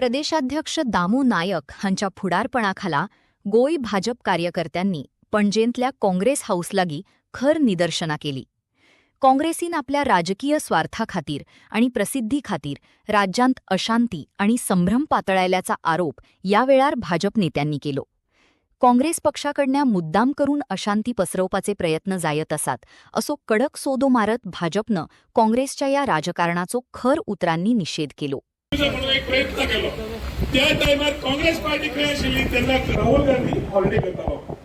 प्रदेशाध्यक्ष दामू नायक हांच्या फुडारपणाखाला गोंय भाजप कार्यकर्त्यांनी पणजेंतल्या काँग्रेस हाऊसलागी खर निदर्शना केली। काँग्रेसीन आपल्या राजकीय स्वार्थाखातीर आणि प्रसिद्धीखातीर राज्यांत अशांती आणि संभ्रम पातळायल्याचा आरोप या वेळार भाजप नेत्यांनी केलो। काँग्रेस पक्षाकडल्या मुद्दाम करून अशांती पसरवपाचे प्रयत्न जायत आसात असो कडक सोदो मारत भाजपनं काँग्रेसच्या या राजकारणाचो खर उतरांनी निषेध केलो। एक प्रयत्न केलो त्या टायमार काँग्रेस पार्टी खंय आशिल्ली तेन्ना राहुल गांधी हॉलिडे करतालो।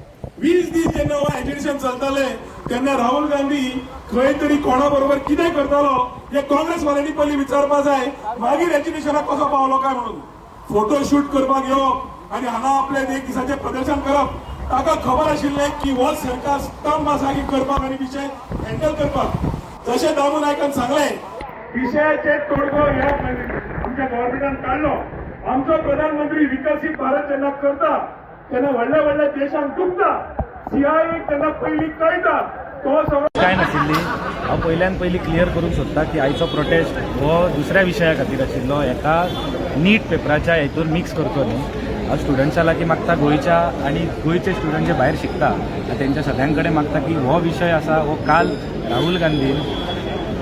20 दीस जेन्ना एजिटेशन चलताले तेन्ना राहुल गांधी खंय तरी कोणा बरोबर कितें करतालो हे काँग्रेस वाल्यांनी पयलीं विचारपा जाय, मागीर एजिटेशनाक कसो पावलो काय म्हणून फोटो शूट करपाक येवप आनी हांगा आपले एक दिसाचें प्रदर्शन करप। ताका खबर आशिल्लें की हो सरकार स्तंभ आसा की करपाक आनी विशय हँडल करपाक। जशें दामू नायकान सांगलें विषयाचे तोडगो ह्या आमच्या गव्हर्नमेंटान काढलो। आमचो प्रधानमंत्री विकसित भारत जेन्ना करता तेन्ना व्हडल्या व्हडल्या देशांक डुबता, सीआयए तेन्ना पयलीं कळटा तो सगळो काय नाशिल्ली। हांव पयली क्लियर करूंक सोदता की आयचो प्रोटेस्ट हो दुसऱ्या विशया खातीर आशिल्लो, एका नीट पेपराच्या हेतून मिक्स करचो न्ही। हांव स्टुडंट्सां लागीं मागता गोंयच्या आनी गोंयचे स्टुडंट जे भायर शिकता तेंच्या सगळ्यां कडेन मागता की हो विशय आसा हो काल राहुल गांधीन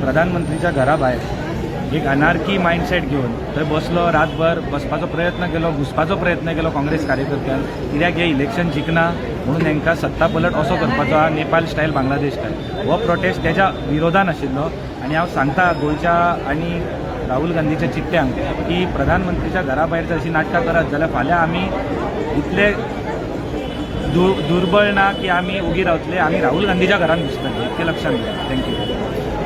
प्रधानमंत्रीच्या घरा भायर एक अनार्की मायंडसेट घेवन थंय बसलो, रातभर बसपाचो प्रयत्न केलो, घुसपाचो प्रयत्न केलो काँग्रेस कार्यकर्त्यांक। कित्याक हे इलेक्शन जिखना म्हणून तांकां सत्ता पलट असो करपाचो हा नेपाळ स्टायल बांगलादेश स्टायल। हो प्रोटेस्ट तेच्या विरोधान आशिल्लो आनी हांव सांगता गोंयच्या आनी राहुल गांधीच्या चिट्ट्यांक की प्रधानमंत्रीच्या घरा भायर जर अशी नाटकां करत जाल्यार फाल्यां आमी इतले दुर्बळ ना की आमी उगी रावतले, आमी राहुल गांधीच्या घरान घुसतले, इतकें लक्षात घे। थँक्यू।